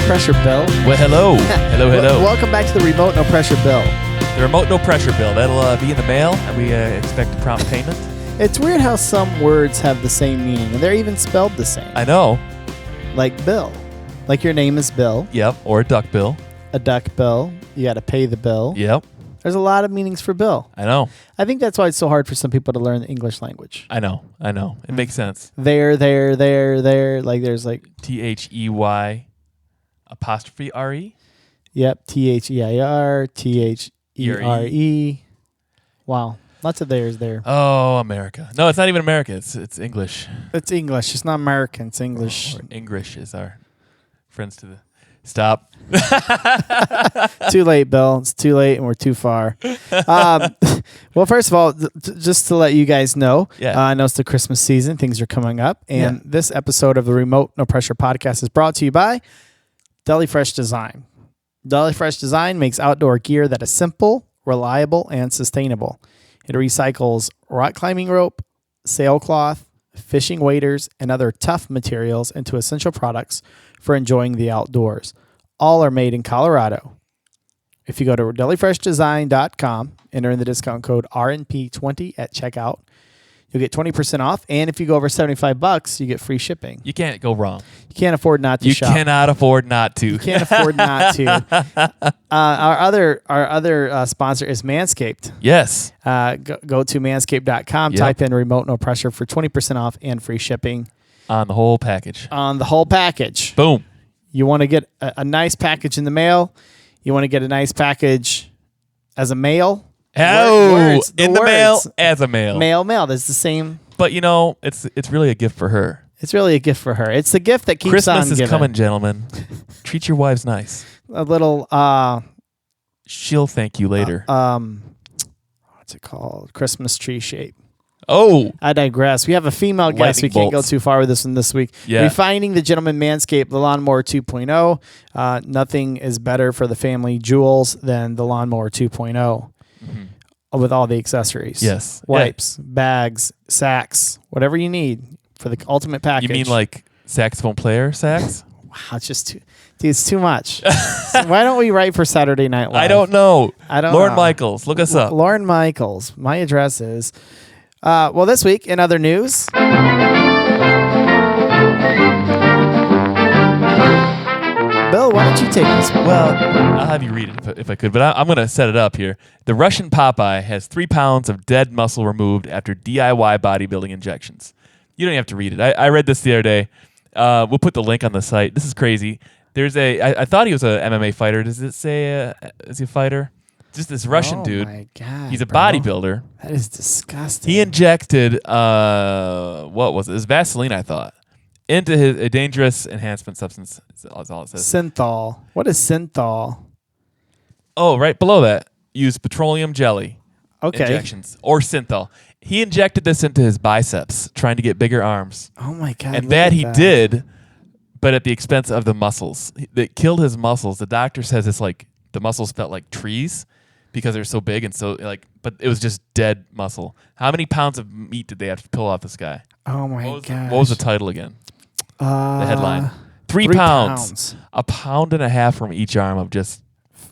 Pressure Bill. Well, hello. hello. Welcome back to the Remote No Pressure Bill. The Remote No Pressure Bill. That'll be in the mail, and we expect prompt payment. It's weird how some words have the same meaning, and they're even spelled the same. I know. Like Bill. Like your name is Bill. Yep, or a duck bill. A duck bill. You got to pay the bill. Yep. There's a lot of meanings for Bill. I know. I think that's why it's so hard for some people to learn the English language. I know. It makes sense. There. Like there's like... THEY apostrophe RE? Yep. THEIR, THERE. Wow. Lots of there's there. Oh, America. No, it's not even America. It's English. It's English. It's not American. It's English. Or English is our friends to the... Stop. Too late, Bill. It's too late and we're too far. Well, first of all, just to let you guys know, I know it's the Christmas season. Things are coming up. And this episode of the Remote No Pressure podcast is brought to you by Deli Fresh Design. Deli Fresh Design makes outdoor gear that is simple, reliable, and sustainable. It recycles rock climbing rope, sailcloth, fishing waders, and other tough materials into essential products for enjoying the outdoors. All are made in Colorado. If you go to delifreshdesign.com, enter in the discount code RNP20 at checkout, you'll get 20% off. And if you go over $75, you get free shipping. You can't go wrong. You can't afford not to shop. You cannot afford not to. You can't afford not to. Our other sponsor is Manscaped. Yes. Go to manscaped.com, type in Remote No Pressure for 20% off and free shipping. On the whole package. Boom. You want to get a nice package in the mail. You want to get a nice package as a mail. Oh, in the mail as a mail. Mail. That's the same. But, it's really a gift for her. It's really a gift for her. It's the gift that keeps Christmas on giving. Christmas is coming, gentlemen. Treat your wives nice. A little... she'll thank you later. What's it called? Christmas tree shape. Oh. I digress. We have a female guest. We can't go too far with this one this week. Yeah. Refining the Gentleman Manscaped, the Lawnmower 2.0. Nothing is better for the family jewels than the Lawnmower 2.0 with all the accessories. Yes. Wipes, bags, sacks, whatever you need for the ultimate package. You mean like saxophone player sax? Wow, it's just too... Dude, it's too much. So why don't we write for Saturday Night Live? I don't know. Lauren Michaels, look us up. Lauren Michaels. My address is... well, this week in other news, Bill, why don't you take this one? Well, I'll have you read it if I could, but I'm going to set it up here. The Russian Popeye has 3 pounds of dead muscle removed after DIY bodybuilding injections. You don't have to read it. I read this the other day. We'll put the link on the site. This is crazy. I thought he was a MMA fighter. Does it say is he a fighter? Just this Russian dude. Oh my God, he's a bodybuilder. That is disgusting. He injected what was it? It was Vaseline, I thought, into a dangerous enhancement substance. That's all it says. Synthol. What is synthol? Oh, right below that. Use petroleum jelly. Okay. Injections or synthol. He injected this into his biceps, trying to get bigger arms. Oh my God. And that he did, but at the expense of the muscles. That killed his muscles. The doctor says it's like the muscles felt like trees because they're so big and so but it was just dead muscle. How many pounds of meat did they have to pull off this guy? Oh my God. What was the title again? The headline. 3 pounds. 1.5 pounds from each arm of just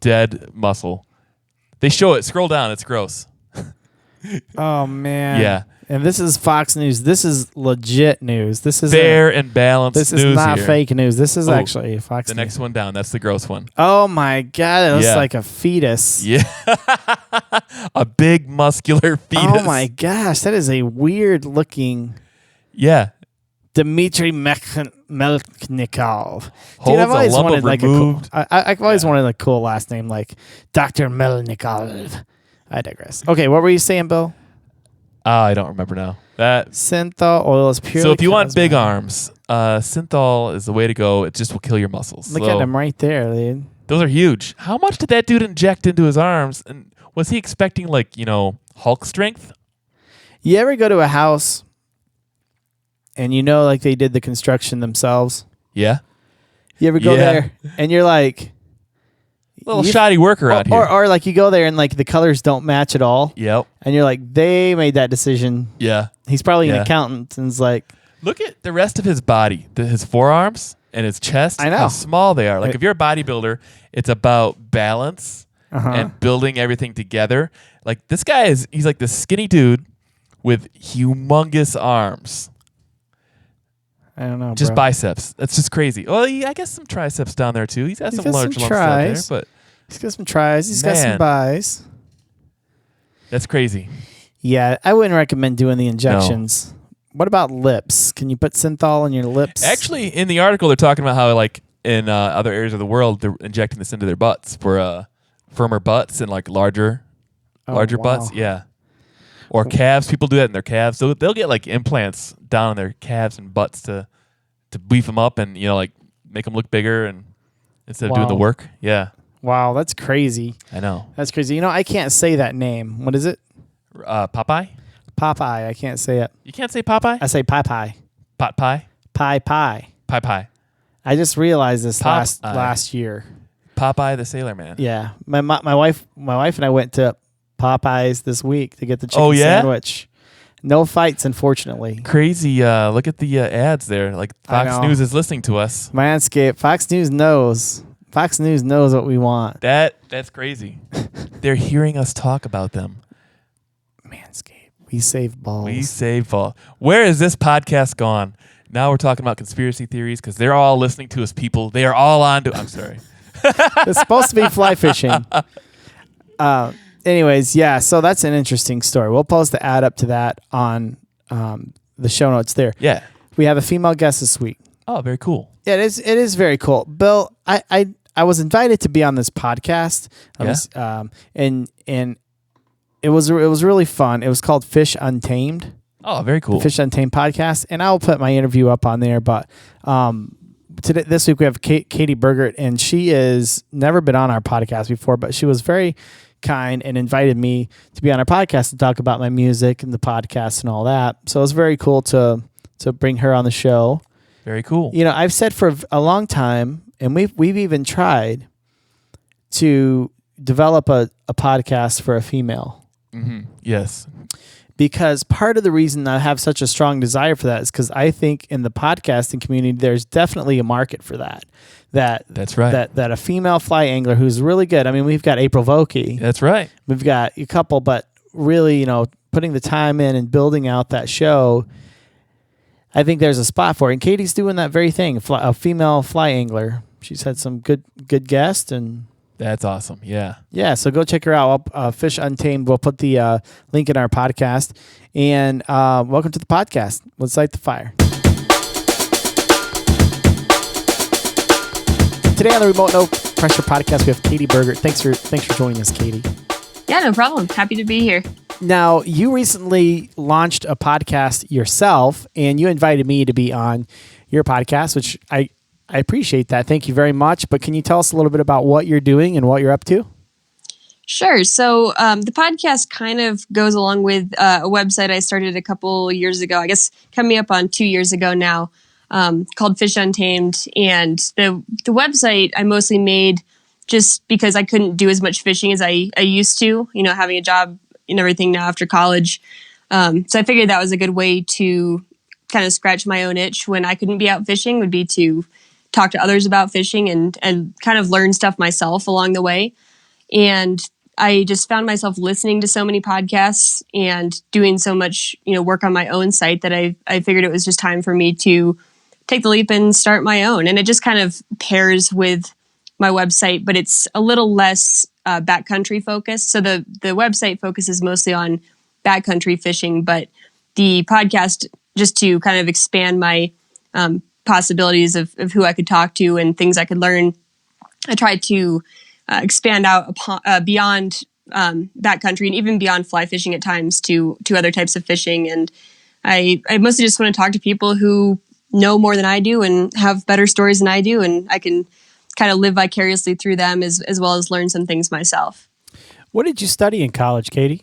dead muscle. They show it. Scroll down. It's gross. Oh man. Yeah. And this is Fox News. This is legit news. This is fair and balanced news. This is not here. Fake news. This is actually Fox News. The News. next one down. That's the gross one. Oh my God. It looks like a fetus. Yeah. A big muscular fetus. Oh my gosh. That is a weird looking. Yeah. Dmitry Melnikov. Dude, I've always wanted like a cool. I've always wanted a cool last name like Dr. Melnikov. I digress. Okay, what were you saying, Bill? I don't remember now. That synthol oil is purely. So if you want big arms, synthol is the way to go. It just will kill your muscles. Look at them right there, dude. Those are huge. How much did that dude inject into his arms? And was he expecting Hulk strength? You ever go to a house and like they did the construction themselves? Yeah. You ever go there and you're like, little shoddy work around here. Or like you go there and like the colors don't match at all. Yep. And you're like, they made that decision. Yeah. He's probably an accountant and is like. Look at the rest of his body, his forearms and his chest, I know. how small they are. Like if you're a bodybuilder, it's about balance and building everything together. Like this guy he's like this skinny dude with humongous arms. I don't know, just bro. biceps. That's just crazy. Well, I guess some triceps down there too. He's got some large lumps down there, but he's got some tries. He's got some buys. That's crazy. Yeah, I wouldn't recommend doing the injections. No. What about lips? Can you put synthol on your lips? Actually, in the article, they're talking about how, like, in other areas of the world, they're injecting this into their butts for firmer butts and, like, larger butts. Yeah. Or calves. People do that in their calves. So they'll get, like, implants down in their calves and butts to beef them up and, like, make them look bigger and instead of doing the work. Yeah. Wow, that's crazy. I know. That's crazy. I can't say that name. What is it? Popeye? Popeye. I can't say it. You can't say Popeye? I say Popeye. Pot pie? Pie. Pie pie. I just realized this last year. Popeye the Sailor Man. Yeah. My wife and I went to Popeyes this week to get the chicken sandwich. No fights, unfortunately. Crazy. Look at the ads there. Like Fox News is listening to us. Manscaped. Fox News knows. Fox News knows what we want. That's crazy. They're hearing us talk about them. Manscaped. We save balls. We save balls. Where is this podcast gone? Now we're talking about conspiracy theories because they're all listening to us, people. They are all on to... I'm sorry. It's supposed to be fly fishing. Anyways, yeah, so that's an interesting story. We'll post the add up to that on the show notes there. Yeah. We have a female guest this week. Oh, very cool. Yeah, it is very cool. Bill, I was invited to be on this podcast. And it was really fun. It was called Fish Untamed. Oh, very cool. The Fish Untamed podcast, and I'll put my interview up on there. But this week we have Katie Burgert, and she has never been on our podcast before, but she was very kind and invited me to be on our podcast to talk about my music and the podcast and all that. So it was very cool to bring her on the show. Very cool. I've said for a long time, and we've even tried to develop a podcast for a female. Mm-hmm. Yes. Because part of the reason I have such a strong desire for that is because I think in the podcasting community, there's definitely a market for that. That's right. That a female fly angler who's really good. I mean, we've got April Vokey. That's right. We've got a couple, but really, putting the time in and building out that show, I think there's a spot for it. And Katie's doing that very thing, a female fly angler. She's had some good guests and... That's awesome. Yeah. Yeah. So go check her out. Fish Untamed. We'll put the link in our podcast. And welcome to the podcast. Let's light the fire. Today on the Remote No Pressure podcast, we have Katie Burgert. Thanks for joining us, Katie. Yeah, no problem. Happy to be here. Now, you recently launched a podcast yourself, and you invited me to be on your podcast, which I appreciate that. Thank you very much. But can you tell us a little bit about what you're doing and what you're up to? Sure. So the podcast kind of goes along with a website I started a couple years ago, I guess coming up on 2 years ago now, called Fish Untamed. And the website I mostly made just because I couldn't do as much fishing as I used to, having a job and everything now after college. So I figured that was a good way to kind of scratch my own itch when I couldn't be out fishing, would be to talk to others about fishing and kind of learn stuff myself along the way. And I just found myself listening to so many podcasts and doing so much, work on my own site that I figured it was just time for me to take the leap and start my own. And it just kind of pairs with my website, but it's a little less backcountry focused. So the website focuses mostly on backcountry fishing, but the podcast, just to kind of expand my possibilities of who I could talk to and things I could learn, I tried to expand out beyond backcountry and even beyond fly fishing at times to other types of fishing. And I mostly just want to talk to people who know more than I do and have better stories than I do, and I can kind of live vicariously through them as well as learn some things myself. What did you study in college, Katie?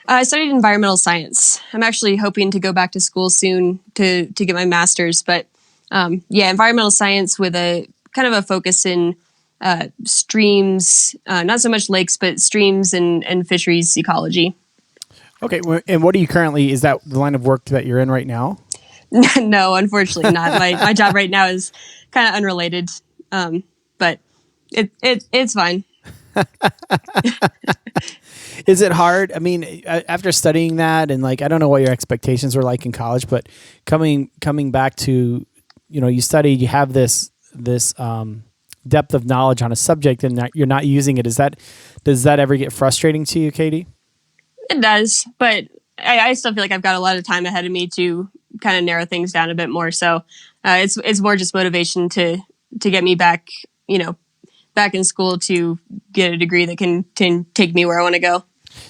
I studied environmental science. I'm actually hoping to go back to school soon to get my master's, but environmental science with a kind of a focus in streams, not so much lakes, but streams and fisheries ecology. Okay. And what are you currently, is that the line of work that you're in right now? No, unfortunately not. My job right now is kind of unrelated, but it's fine. Is it hard? I mean, after studying that and like, I don't know what your expectations were like in college, but coming back to, you studied, you have this depth of knowledge on a subject and you're not using it. Does that ever get frustrating to you, Katie? It does, but I still feel like I've got a lot of time ahead of me to kind of narrow things down a bit more. So it's more just motivation to get me back, back in school to get a degree that can take me where I want to go.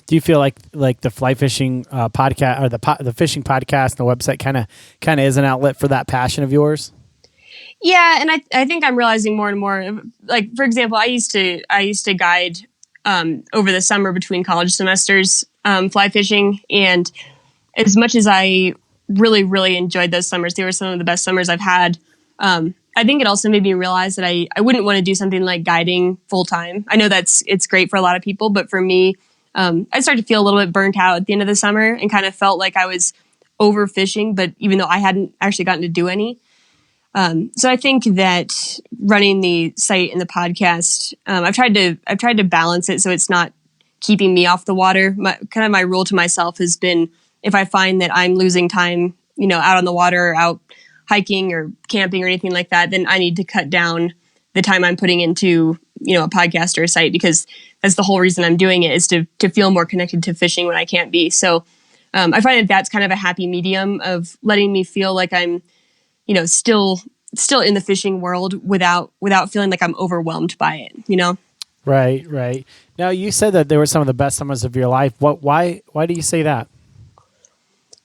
Do you feel like the fly fishing podcast or the fishing podcast and the website kind of is an outlet for that passion of yours? Yeah, and I think I'm realizing more and more. Like, for example, I used to guide over the summer between college semesters fly fishing, and as much as I really, really enjoyed those summers, they were some of the best summers I've had. I think it also made me realize that I wouldn't want to do something like guiding full time. I know it's great for a lot of people, but for me, I started to feel a little bit burnt out at the end of the summer and kind of felt like I was overfishing, but even though I hadn't actually gotten to do any. So I think that running the site and the podcast, I've tried to balance it so it's not keeping me off the water. My rule to myself has been, if I find that I'm losing time, out on the water, or out hiking or camping or anything like that, then I need to cut down the time I'm putting into, a podcast or a site, because that's the whole reason I'm doing it, is to feel more connected to fishing when I can't be. So I find that that's kind of a happy medium of letting me feel like I'm, still in the fishing world without feeling like I'm overwhelmed by it, Right. Now, you said that they were some of the best summers of your life. Why do you say that?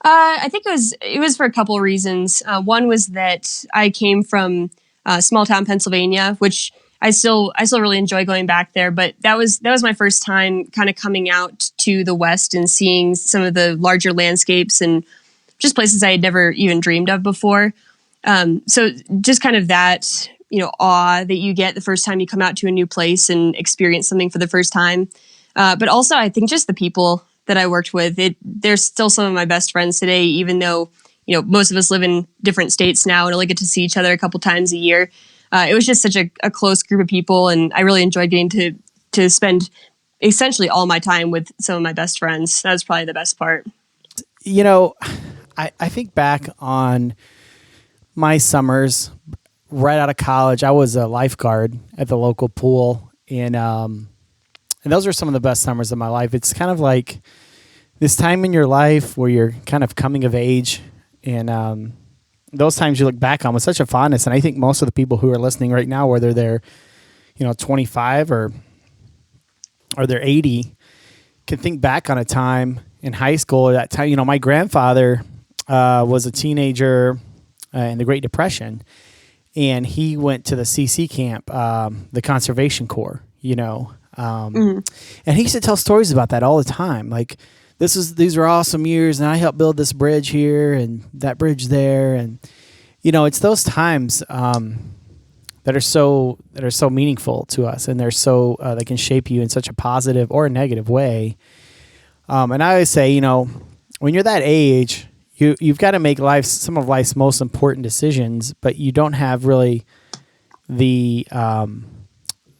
I think it was for a couple of reasons. One was that I came from small town Pennsylvania, which I still really enjoy going back there. But that was my first time kind of coming out to the West and seeing some of the larger landscapes and just places I had never even dreamed of before. So just kind of that, awe that you get the first time you come out to a new place and experience something for the first time. But also, I think just the people that I worked with, they're still some of my best friends today, even though, most of us live in different states now and only get to see each other a couple times a year. It was just such a close group of people, and I really enjoyed getting to spend essentially all my time with some of my best friends. That was probably the best part. I think back on my summers right out of college. I was a lifeguard at the local pool, and those are some of the best summers of my life. It's kind of like this time in your life where you're kind of coming of age, and those times you look back on with such a fondness. And I think most of the people who are listening right now, whether they're 25 or they're 80, can think back on a time in high school. That time, my grandfather was a teenager in the Great Depression, and he went to the CC camp, the Conservation Corps, and he used to tell stories about that all the time. Like, these were awesome years, and I helped build this bridge here and that bridge there. And, it's those times that are so meaningful to us, and they're so, they can shape you in such a positive or a negative way. And I always say, when you're that age, you've got to make some of life's most important decisions, but you don't have really the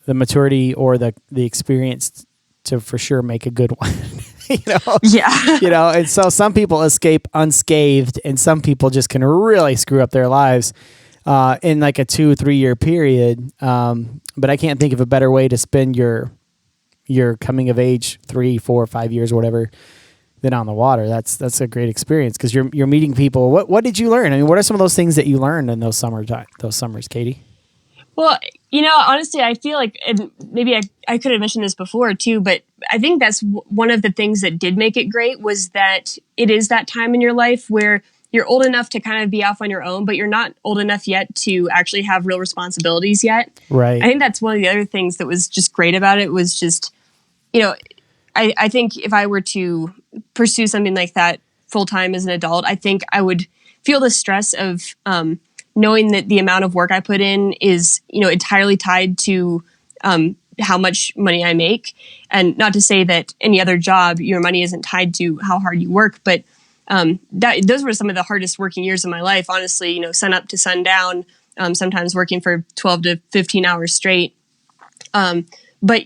maturity or the experience to for sure make a good one. Yeah. And so some people escape unscathed, and some people just can really screw up their lives in like a 2-3 year period. But I can't think of a better way to spend your coming of age 3, 4, 5 years, whatever, than on the water. That's a great experience, because you're meeting people. What did you learn? I mean, what are some of those things that you learned in those summers, Katie? Well, honestly, I feel like, and maybe I could have mentioned this before too, but I think that's one of the things that did make it great, was that it is that time in your life where you're old enough to kind of be off on your own, but you're not old enough yet to actually have real responsibilities yet. Right. I think that's one of the other things that was just great about it, was just, I think if I were to pursue something like that full time as an adult, I think I would feel the stress of knowing that the amount of work I put in is, entirely tied to how much money I make. And not to say that any other job, your money isn't tied to how hard you work, but those were some of the hardest working years of my life, honestly, sun up to sundown, sometimes working for 12 to 15 hours straight. But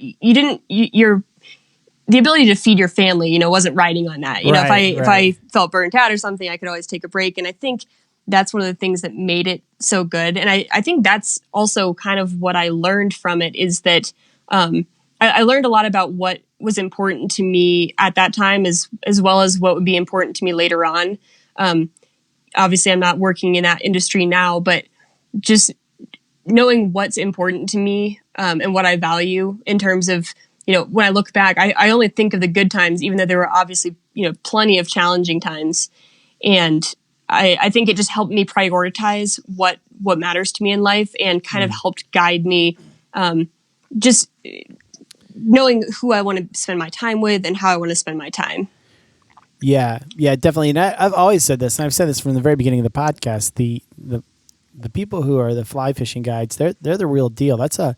the ability to feed your family, wasn't riding on that. If I felt burnt out or something, I could always take a break. And I think that's one of the things that made it so good. And I think that's also kind of what I learned from it, is that I learned a lot about what was important to me at that time, as well as what would be important to me later on. Obviously, I'm not working in that industry now, but just knowing what's important to me and what I value in terms of, when I look back, I only think of the good times, even though there were obviously, plenty of challenging times. And I think it just helped me prioritize what matters to me in life, and kind of helped guide me just knowing who I want to spend my time with and how I want to spend my time. Yeah, definitely. And I've always said this, and I've said this from the very beginning of the podcast. The people who are the fly fishing guides, they're the real deal. That's the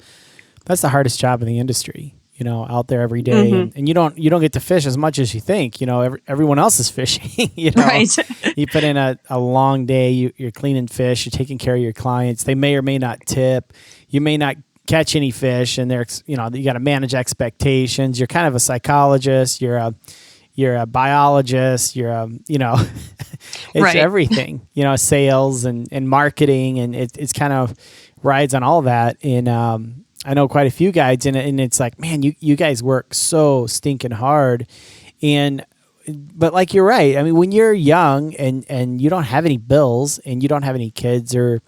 hardest job in the industry. Out there every day, and you don't get to fish as much as you think. Everyone else is fishing. Right. You put in a long day. You're cleaning fish. You're taking care of your clients. They may or may not tip. You may not catch any fish, and you got to manage expectations. You're kind of a psychologist. You're a biologist. It's right. Everything. Sales and marketing, and it's kind of rides on all that. And I know quite a few guides, and it's like, man, you guys work so stinking hard. But like, you're right. I mean, when you're young and you don't have any bills and you don't have any kids, or,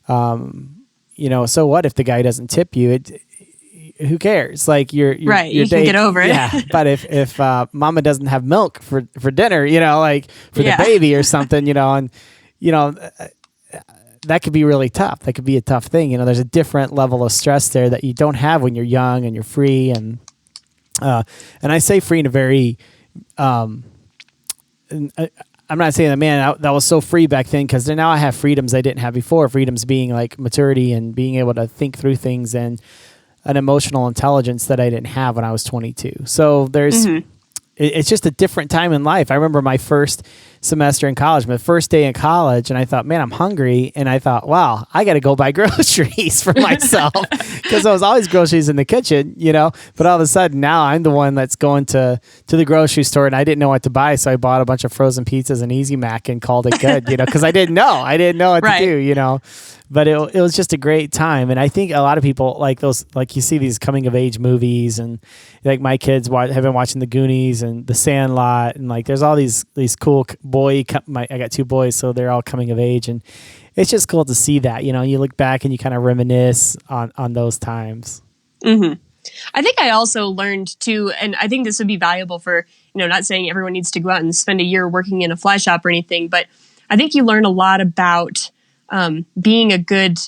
so what if the guy doesn't tip you? Who cares? Like, you're right. You can get over it. Yeah. But if mama doesn't have milk for dinner, like for the baby or something, that could be really tough. That could be a tough thing. There's a different level of stress there that you don't have when you're young and you're free. And I say free in a very, I'm not saying that, man, that was so free back then, because now I have freedoms I didn't have before. Freedoms being like maturity and being able to think through things, and an emotional intelligence that I didn't have when I was 22. So it's just a different time in life. I remember my first semester in college, my first day in college, and I thought, man, I'm hungry. And I thought, wow, I got to go buy groceries for myself, because there was always groceries in the kitchen, But all of a sudden now I'm the one that's going to the grocery store, and I didn't know what to buy. So I bought a bunch of frozen pizzas and Easy Mac and called it good, because I didn't know what right. to do, But it was just a great time. And I think a lot of people like those, like you see these coming of age movies, and like my kids have been watching The Goonies and The Sandlot, and like there's all these cool I got two boys, so they're all coming of age, and it's just cool to see that. You look back and you kind of reminisce on those times. Mm-hmm. I think I also learned too, and I think this would be valuable for, not saying everyone needs to go out and spend a year working in a fly shop or anything, but I think you learn a lot about being a good,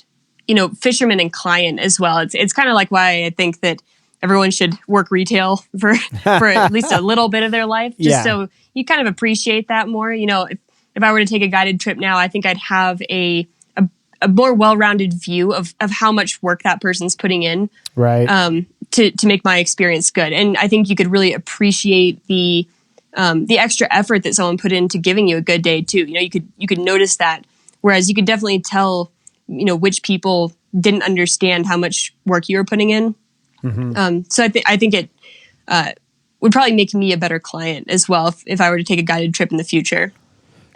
fisherman and client as well. It's kind of like why I think that everyone should work retail for at least a little bit of their life, just so you kind of appreciate that more. If I were to take a guided trip now, I think I'd have a more well-rounded view of how much work that person's putting in, right? To make my experience good. And I think you could really appreciate the extra effort that someone put into giving you a good day too. You could notice that. Whereas you could definitely tell, which people didn't understand how much work you were putting in. Mm-hmm. So I think it would probably make me a better client as well if I were to take a guided trip in the future.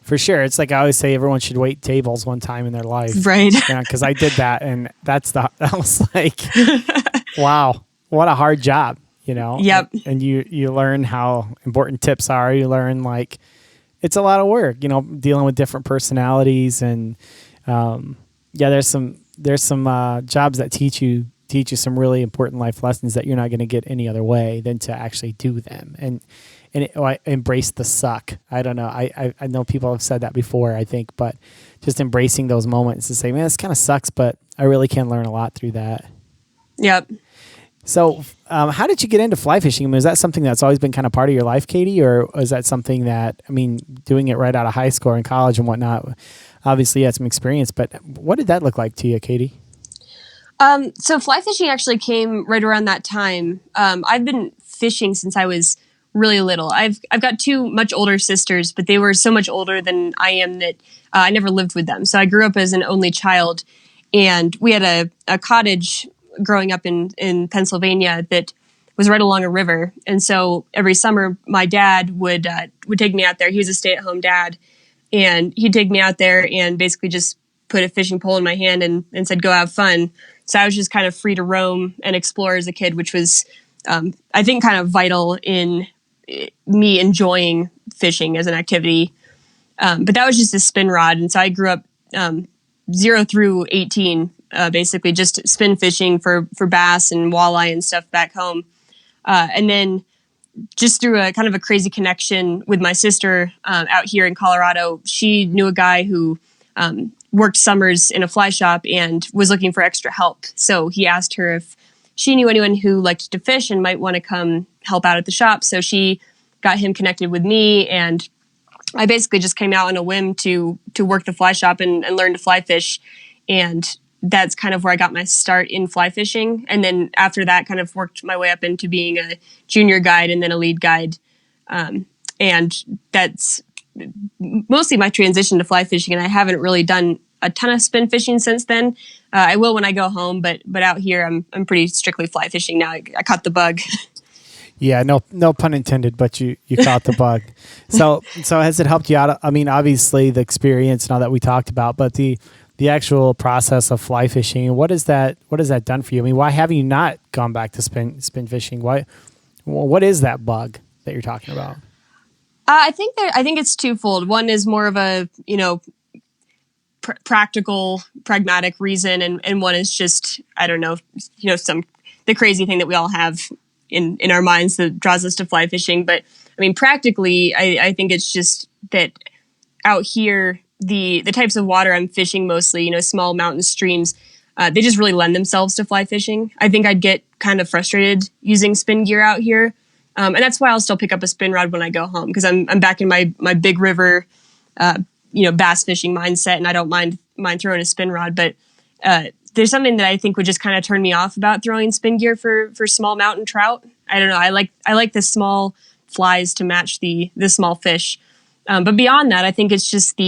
For sure. It's like I always say, everyone should wait tables one time in their life. Right. Because I did that, and that was like, wow, what a hard job, Yep. And you learn how important tips are. You learn, like, it's a lot of work, dealing with different personalities, and there's some jobs that teach you some really important life lessons that you're not going to get any other way than to actually do them, and embrace the suck. I don't know. I know people have said that before, I think, but just embracing those moments to say, man, this kind of sucks, but I really can learn a lot through that. Yep. So how did you get into fly fishing? I mean, is that something that's always been kind of part of your life, Katie? Or is that something that, doing it right out of high school and college and whatnot, obviously you had some experience, but what did that look like to you, Katie? So fly fishing actually came right around that time. I've been fishing since I was really little. I've got two much older sisters, but they were so much older than I am that I never lived with them. So I grew up as an only child, and we had a cottage growing up in Pennsylvania that was right along a river. And so every summer, my dad would take me out there. He was a stay-at-home dad, and he'd take me out there and basically just put a fishing pole in my hand and said, "Go have fun." So I was just kind of free to roam and explore as a kid, which was, I think, kind of vital in me enjoying fishing as an activity. But that was just a spin rod. And so I grew up 0 through 18, basically just spin fishing for bass and walleye and stuff back home. And then just through a kind of a crazy connection with my sister out here in Colorado, she knew a guy who worked summers in a fly shop and was looking for extra help. So he asked her if she knew anyone who liked to fish and might want to come help out at the shop. So she got him connected with me, and I basically just came out on a whim to work the fly shop and learn to fly fish. And that's kind of where I got my start in fly fishing. And then after that, kind of worked my way up into being a junior guide and then a lead guide. And that's mostly my transition to fly fishing. And I haven't really done a ton of spin fishing since then. I will when I go home, but out here I'm pretty strictly fly fishing now. I caught the bug. Yeah, no pun intended, but you caught the bug. So has it helped you out? I mean, obviously the experience and all that we talked about, but the actual process of fly fishing, what has that done for you? I mean, why have you not gone back to spin fishing? What is that bug that you're talking about? I think it's twofold. One is more of a, practical, pragmatic reason, and one is just, I don't know, the crazy thing that we all have in our minds that draws us to fly fishing. But I mean, practically, I think it's just that out here, the types of water I'm fishing mostly, small mountain streams, they just really lend themselves to fly fishing. I think I'd get kind of frustrated using spin gear out here. And that's why I'll still pick up a spin rod when I go home, because I'm back in my big river, bass fishing mindset, and I don't mind throwing a spin rod. But there's something that I think would just kind of turn me off about throwing spin gear for small mountain trout. I don't know. I like the small flies to match the small fish. But beyond that, I think it's just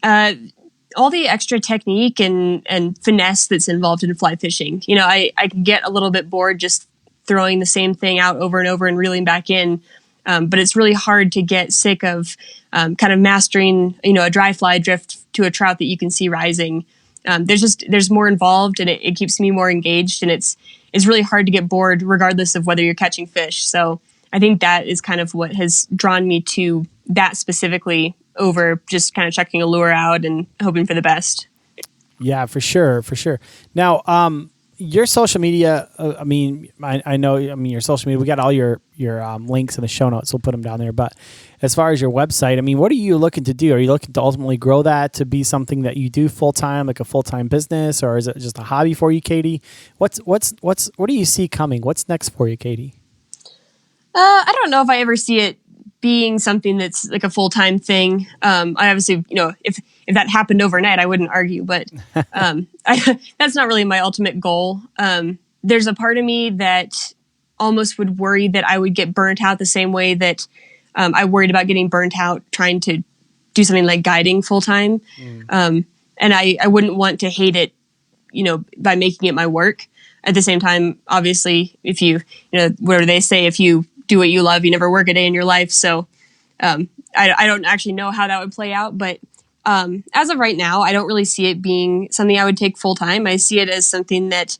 all the extra technique and finesse that's involved in fly fishing. I can get a little bit bored just throwing the same thing out over and over and reeling back in. But it's really hard to get sick of kind of mastering, a dry fly drift to a trout that you can see rising. There's more involved, and it keeps me more engaged, and it's really hard to get bored regardless of whether you're catching fish. So I think that is kind of what has drawn me to that specifically over just kind of checking a lure out and hoping for the best. Yeah, for sure. Now, your social media, I know your social media, we got all your links in the show notes. We'll put them down there. But as far as your website, I mean, what are you looking to do? Are you looking to ultimately grow that to be something that you do full-time, like a full-time business, or is it just a hobby for you, Katie? What do you see coming? What's next for you, Katie? I don't know if I ever see it being something that's like a full-time thing. I obviously, if that happened overnight, I wouldn't argue, but that's not really my ultimate goal. There's a part of me that almost would worry that I would get burnt out the same way that I worried about getting burnt out trying to do something like guiding full-time. And I wouldn't want to hate it, by making it my work. At the same time, obviously, if you, what do they say? If you do what you love, you never work a day in your life. So I don't actually know how that would play out, but as of right now, I don't really see it being something I would take full time. I see it as something that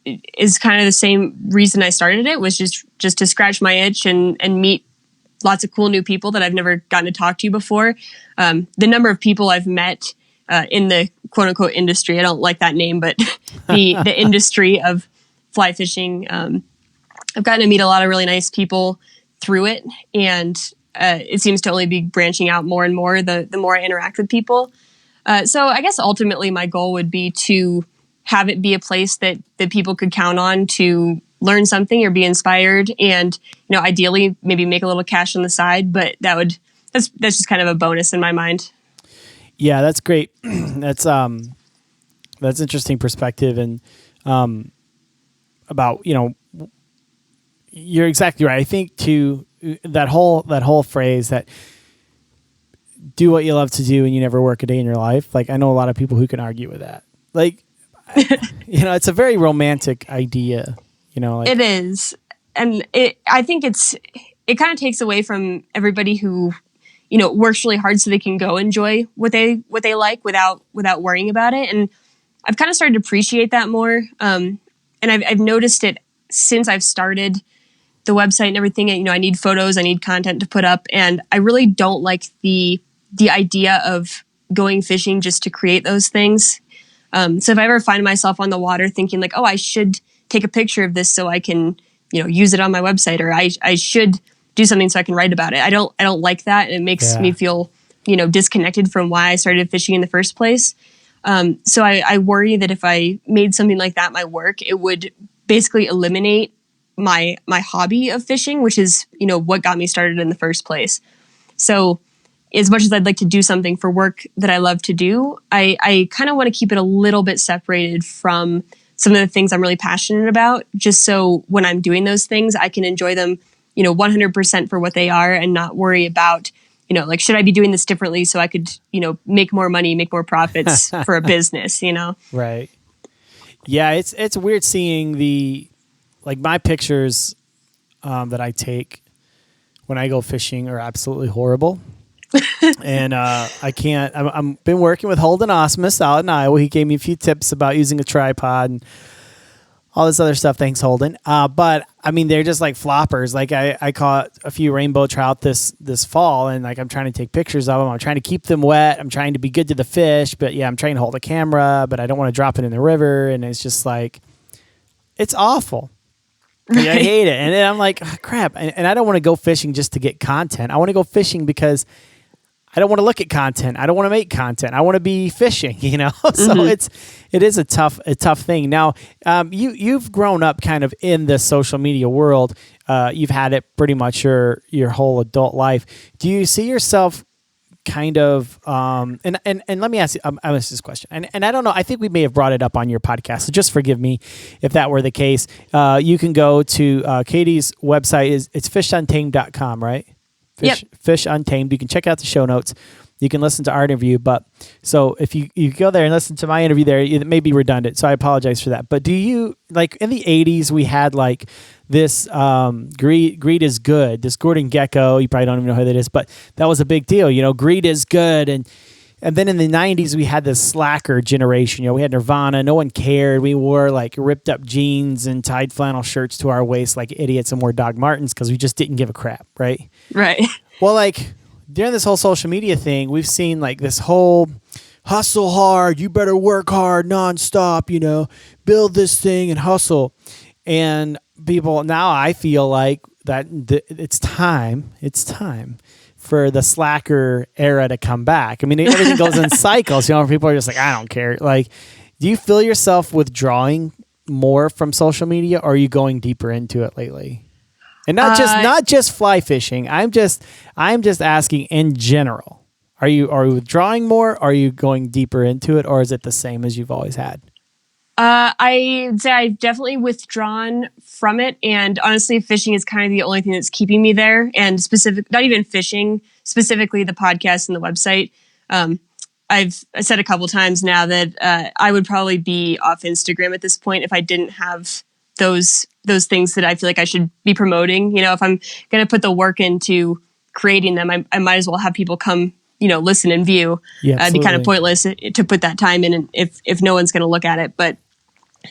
is kind of the same reason I started it, was just to scratch my itch and meet lots of cool new people that I've never gotten to talk to before. The number of people I've met in the quote unquote industry, I don't like that name, but the industry of fly fishing, I've gotten to meet a lot of really nice people through it, and it seems to only be branching out more and more the more I interact with people. So I guess ultimately my goal would be to have it be a place that people could count on to learn something or be inspired, and ideally maybe make a little cash on the side. But that's just kind of a bonus in my mind. Yeah, that's great. That's interesting perspective, and about you're exactly right. I think too that whole phrase that do what you love to do and you never work a day in your life. Like I know a lot of people who can argue with that. Like, it's a very romantic idea. Like, it is, and I think it kind of takes away from everybody who works really hard so they can go enjoy what they like without worrying about it. And I've kind of started to appreciate that more. And I've noticed it since I've started the website and everything. And, I need photos, I need content to put up, and I really don't like the idea of going fishing just to create those things. So if I ever find myself on the water thinking like, oh, I should take a picture of this so I can, use it on my website, or I should do something so I can write about it. I don't like that. And it makes me feel, disconnected from why I started fishing in the first place. So I worry that if I made something like that my work, it would basically eliminate my hobby of fishing, which is, what got me started in the first place. So as much as I'd like to do something for work that I love to do, I kind of want to keep it a little bit separated from some of the things I'm really passionate about, just so when I'm doing those things, I can enjoy them, 100% for what they are and not worry about, like, should I be doing this differently so I could, make more money, make more profits for a business, Right. Yeah, it's weird seeing my pictures that I take when I go fishing are absolutely horrible. And I can't. I'm been working with Holden Osmus out in Iowa. He gave me a few tips about using a tripod and all this other stuff. Thanks, Holden. But I mean, they're just like floppers. Like I caught a few rainbow trout this fall, and like I'm trying to take pictures of them. I'm trying to keep them wet. I'm trying to be good to the fish, but I'm trying to hold a camera, but I don't want to drop it in the river. And it's just like, it's awful. Right. I hate it. And then I'm like, oh, crap. And I don't want to go fishing just to get content. I want to go fishing because I don't want to look at content. I don't want to make content. I want to be fishing, So it is a tough thing. Now, you've grown up kind of in the social media world. You've had it pretty much your whole adult life. Do you see yourself kind of and let me ask you, I ask this question, and I don't know, I think we may have brought it up on your podcast, so just forgive me if that were the case. You can go to Katie's website. It's fishuntamed.com, right? Fish Untamed. You can check out the show notes. You can listen to our interview. But so if you go there and listen to my interview there, it may be redundant. So I apologize for that. But do you, like in the 80s, we had like this greed is good, this Gordon Gekko. You probably don't even know who that is, but that was a big deal. Greed is good. And then in the 90s, we had this slacker generation. We had Nirvana. No one cared. We wore like ripped up jeans and tied flannel shirts to our waist like idiots and wore Doc Martens because we just didn't give a crap, right? Right. Well, like during this whole social media thing, we've seen like this whole hustle hard. You better work hard nonstop, build this thing and hustle. And people, now I feel like that it's time for the slacker era to come back. I mean, everything goes in cycles. People are just like, I don't care. Like, do you feel yourself withdrawing more from social media, or are you going deeper into it lately? And not just fly fishing. I'm just asking in general. Are you withdrawing more? Or are you going deeper into it, or is it the same as you've always had? I'd say I've definitely withdrawn from it, and honestly, fishing is kind of the only thing that's keeping me there. And not even fishing, specifically the podcast and the website. I've said a couple times now that I would probably be off Instagram at this point if I didn't have those things that I feel like I should be promoting. If I'm going to put the work into creating them, I might as well have people come, listen and view. Yeah, it'd be kind of pointless to put that time in if no one's going to look at it. But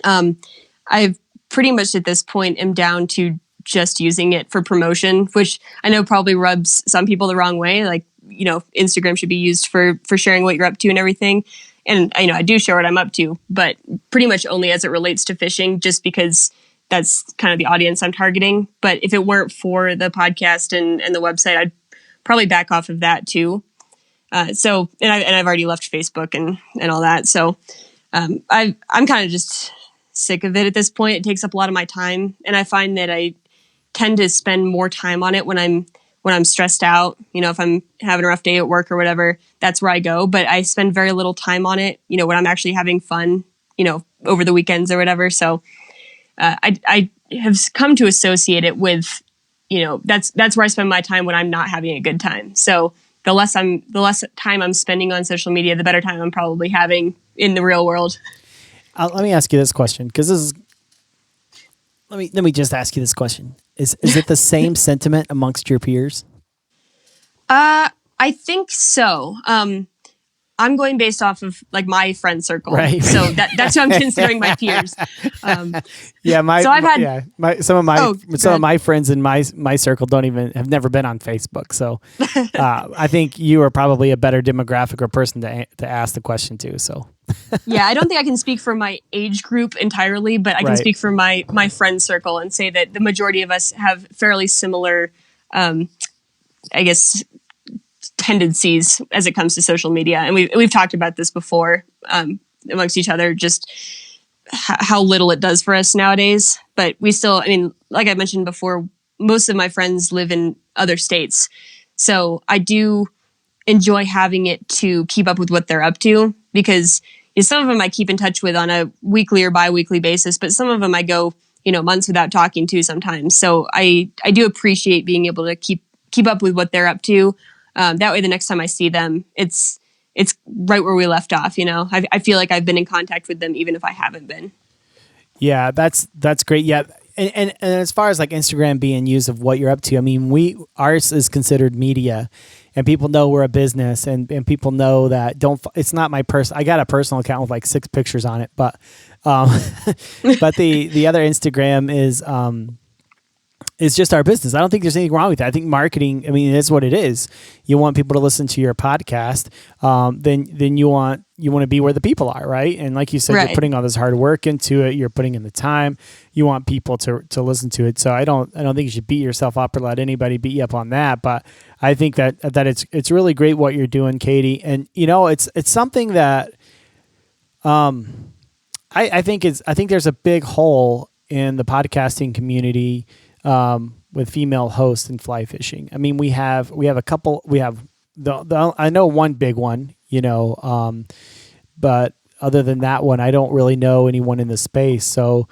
I've pretty much at this point am down to just using it for promotion, which I know probably rubs some people the wrong way. Like, Instagram should be used for sharing what you're up to and everything. And I do share what I'm up to, but pretty much only as it relates to fishing, just because that's kind of the audience I'm targeting. But if it weren't for the podcast and the website, I'd probably back off of that too. I've already left Facebook and all that. So I'm kind of just sick of it at this point. It takes up a lot of my time, and I find that I tend to spend more time on it when I'm stressed out. If I'm having a rough day at work or whatever, that's where I go. But I spend very little time on it, when I'm actually having fun, over the weekends or whatever. So I'm have come to associate it with, that's where I spend my time when I'm not having a good time. So the less time I'm spending on social media, the better time I'm probably having in the real world. Let me ask you this question, because let me just ask you this question: Is it the same sentiment amongst your peers? I think so. I'm going based off of like my friend circle, right? So that's who I'm considering my peers. Some of my friends in my circle have never been on Facebook. So I think you are probably a better demographic or person to ask the question to. So yeah, I don't think I can speak for my age group entirely, but I can speak for my friend circle and say that the majority of us have fairly similar, I guess, tendencies as it comes to social media. And we've talked about this before amongst each other, just how little it does for us nowadays. But we still, like I mentioned before, most of my friends live in other states. So I do enjoy having it to keep up with what they're up to, because some of them I keep in touch with on a weekly or bi-weekly basis, but some of them I go, months without talking to sometimes. So I do appreciate being able to keep up with what they're up to. That way, the next time I see them, it's right where we left off. I feel like I've been in contact with them, even if I haven't been. Yeah, that's great. Yeah, and as far as like Instagram being used of what you're up to, ours is considered media, and people know we're a business, and people know that it's not my I got a personal account with like 6 pictures on it, but but the other Instagram is. It's just our business. I don't think there's anything wrong with that. I think marketing, it is what it is. You want people to listen to your podcast, then you want to be where the people are, right? And like you said, You're putting all this hard work into it. You're putting in the time. You want people to listen to it. So I don't think you should beat yourself up or let anybody beat you up on that. But I think that it's really great what you're doing, Katie. And it's something that I think there's a big hole in the podcasting community. With female hosts and fly fishing. We have a couple. We have I know one big one, but other than that one, I don't really know anyone in the space. So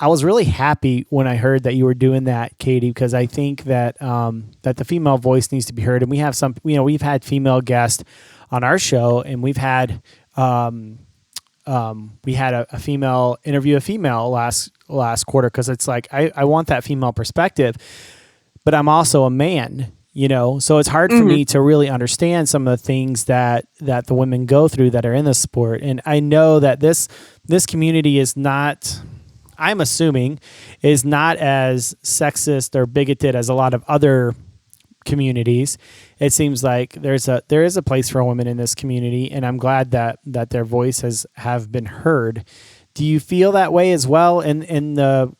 I was really happy when I heard that you were doing that, Katie, because I think that that the female voice needs to be heard. And we have we've had female guests on our show, and we've had we had a female interview a female last quarter, because it's like I want that female perspective, but I'm also a man, so it's hard for me to really understand some of the things that the women go through that are in the sport. And I know that this community is not, I'm assuming, is not as sexist or bigoted as a lot of other communities. It seems like there is a place for women in this community, and I'm glad that their voices have been heard. Do you feel that way as well in the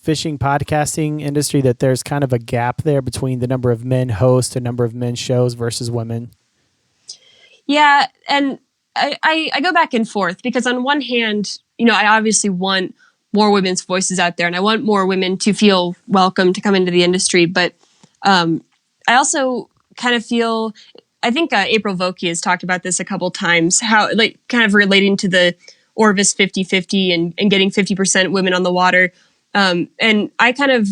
fishing podcasting industry, that there's kind of a gap there between the number of men hosts and number of men shows versus women? Yeah, and I go back and forth, because on one hand, I obviously want more women's voices out there, and I want more women to feel welcome to come into the industry, but I also kind of feel, I think April Vokey has talked about this a couple times, how like kind of relating to the Orvis 50-50 and getting 50% women on the water. And I kind of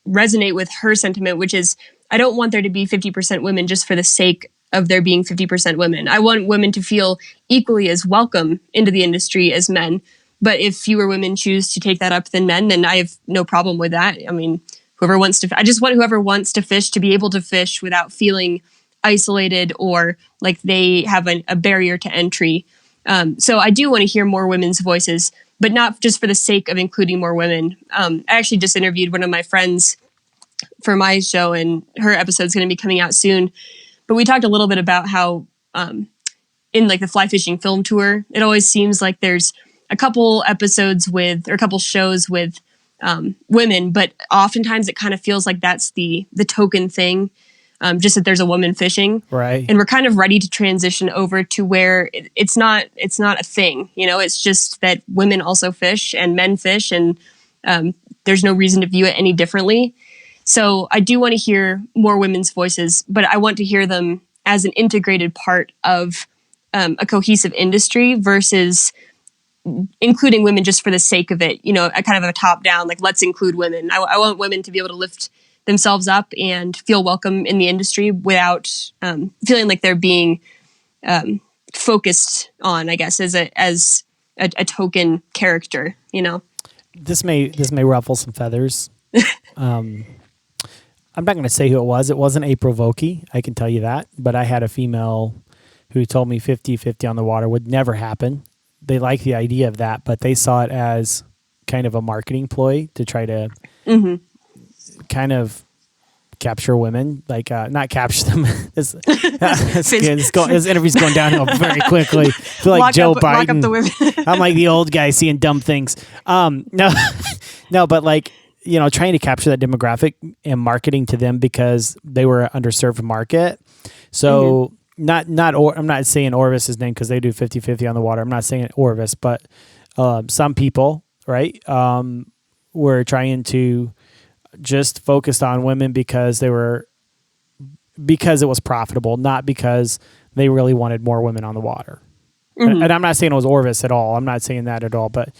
resonate with her sentiment, which is I don't want there to be 50% women just for the sake of there being 50% women. I want women to feel equally as welcome into the industry as men. But if fewer women choose to take that up than men, then I have no problem with that. Whoever wants to, I just want whoever wants to fish to be able to fish without feeling isolated or like they have a barrier to entry. So I do want to hear more women's voices, but not just for the sake of including more women. I actually just interviewed one of my friends for my show, and her episode's going to be coming out soon. But we talked a little bit about how in like the fly fishing film tour, it always seems like there's a couple episodes or a couple shows with women, but oftentimes it kind of feels like that's the token thing, just that there's a woman fishing, right? And we're kind of ready to transition over to where it's not a thing, it's just that women also fish and men fish, and there's no reason to view it any differently. So I do want to hear more women's voices, but I want to hear them as an integrated part of a cohesive industry versus including women just for the sake of it, a kind of a top down, like let's include women. I want women to be able to lift themselves up and feel welcome in the industry without feeling like they're being focused on, I guess, as a token character, This may ruffle some feathers. I'm not going to say who it was. It wasn't April Vokey, I can tell you that. But I had a female who told me 50-50 on the water would never happen. They like the idea of that, but they saw it as kind of a marketing ploy to try to kind of capture women, like not capture them. This interview's going downhill very quickly. I feel like Joe Biden. Lock up the women. I'm like the old guy seeing dumb things. No, but like, trying to capture that demographic and marketing to them because they were an underserved market. So I'm not saying Orvis' name because they do 50-50 on the water. I'm not saying Orvis, but some people, right, were trying to just focus on women because it was profitable, not because they really wanted more women on the water. And I'm not saying it was Orvis at all. I'm not saying that at all. But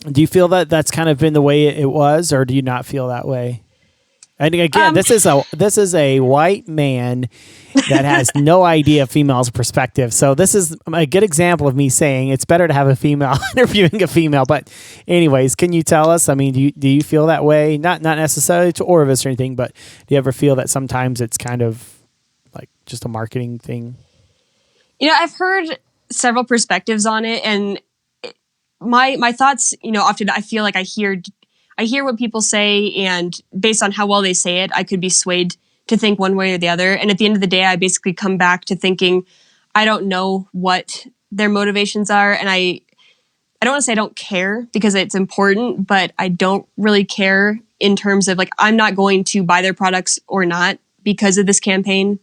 do you feel that that's kind of been the way it was, or do you not feel that way? And again, this is a white man that has no idea female's perspective. So this is a good example of me saying it's better to have a female interviewing a female. But anyways, can you tell us? I mean, do you feel that way? Not necessarily to Orvis or anything, but do you ever feel that sometimes it's kind of like just a marketing thing? I've heard several perspectives on it, and my thoughts, often I feel like I hear what people say, and based on how well they say it, I could be swayed to think one way or the other. And at the end of the day, I basically come back to thinking, I don't know what their motivations are. And I don't want to say I don't care because it's important, but I don't really care in terms of like, I'm not going to buy their products or not because of this campaign.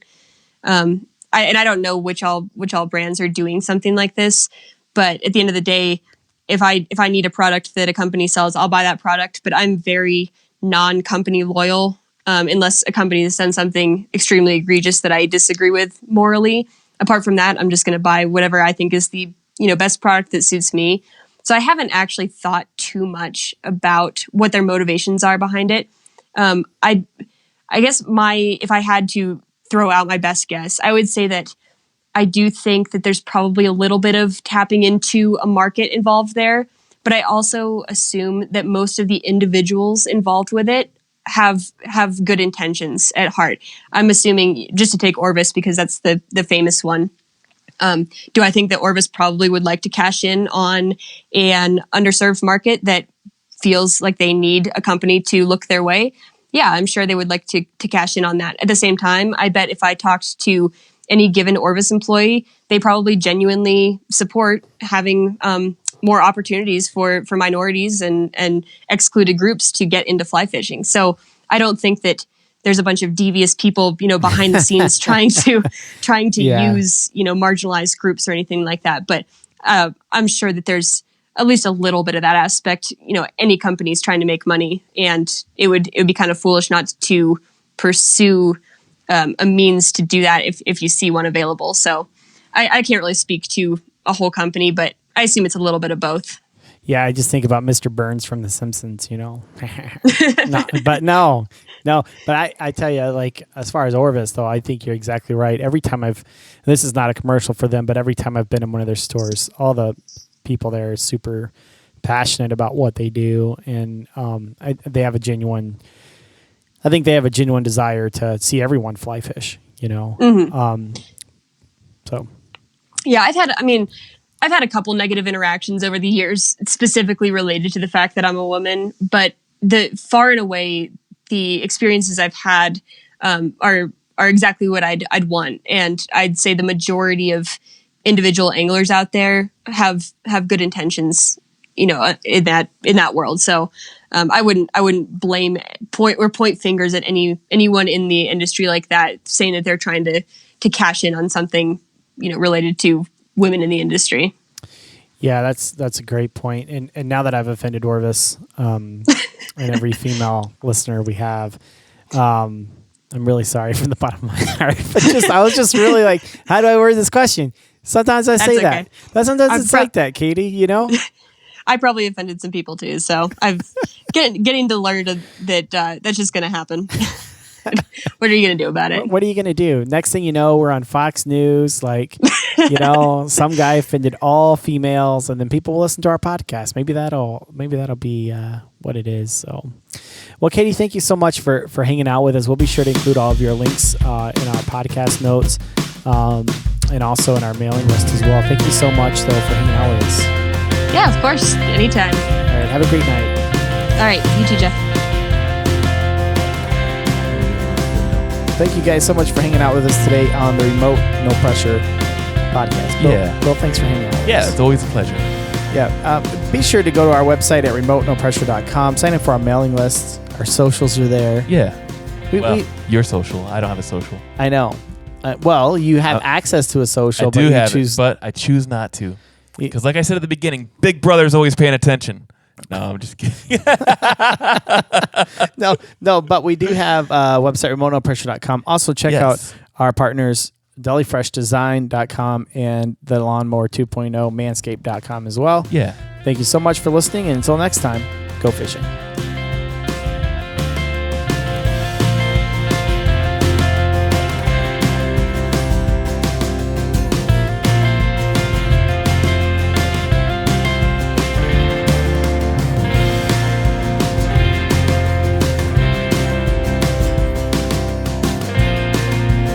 And I don't know which all brands are doing something like this, but at the end of the day, if I need a product that a company sells, I'll buy that product. But I'm very non-company loyal unless a company has done something extremely egregious that I disagree with morally. Apart from that, I'm just going to buy whatever I think is the best product that suits me. So I haven't actually thought too much about what their motivations are behind it. I guess if I had to throw out my best guess, I would say that I do think that there's probably a little bit of tapping into a market involved there, but I also assume that most of the individuals involved with it have good intentions at heart. I'm assuming, just to take Orvis because that's the famous one. Do I think that Orvis probably would like to cash in on an underserved market that feels like they need a company to look their way? Yeah, I'm sure they would like to cash in on that. At the same time, I bet if I talked to any given Orvis employee, they probably genuinely support having more opportunities for minorities and excluded groups to get into fly fishing. So I don't think that there's a bunch of devious people, behind the scenes trying to use, marginalized groups or anything like that. But I'm sure that there's at least a little bit of that aspect. Any company's trying to make money, and it would be kind of foolish not to pursue a means to do that if you see one available. So I can't really speak to a whole company, but I assume it's a little bit of both. Yeah, I just think about Mr. Burns from The Simpsons, But I tell you, like, as far as Orvis, though, I think you're exactly right. Every time this is not a commercial for them, but every time I've been in one of their stores, all the people there are super passionate about what they do, and they have a genuine desire to see everyone fly fish, So, yeah, I've had a couple negative interactions over the years, specifically related to the fact that I'm a woman, but far and away, the experiences I've had are exactly what I'd want. And I'd say the majority of individual anglers out there have good intentions, in that world. So I wouldn't point fingers at anyone in the industry like that, saying that they're trying to cash in on something, related to women in the industry. Yeah, that's a great point. And now that I've offended Orvis, and every female listener we have, I'm really sorry from the bottom of my heart. But I was just really like, how do I word this question? Sometimes I say okay. that. But sometimes it's like that, Katie, you know? I probably offended some people too, so I've getting to learn that that's just going to happen. What are you going to do about it? What are you going to do? Next thing you know, we're on Fox News. Like, you know, some guy offended all females, and then people will listen to our podcast. Maybe that'll be what it is. So, well, Katie, thank you so much for hanging out with us. We'll be sure to include all of your links in our podcast notes and also in our mailing list as well. Thank you so much, though, for hanging out with us. Yeah, of course. Anytime. All right. Have a great night. All right. You too, Jeff. Thank you guys so much for hanging out with us today on the Remote No Pressure podcast. Bill, thanks for hanging out with us. Yeah, it's always a pleasure. Yeah. Be sure to go to our website at remotenopressure.com. Sign up for our mailing list. Our socials are there. Yeah. Your social. I don't have a social. I know. Well, you have access to a social. I do have it, but I choose not to. Because like I said at the beginning, Big Brother's always paying attention. No, I'm just kidding. No, but we do have a website, remotenopressure.com. Also, check out our partners, delifreshdesign.com and the Lawnmower 2.0 manscaped.com as well. Yeah. Thank you so much for listening, and until next time, go fishing.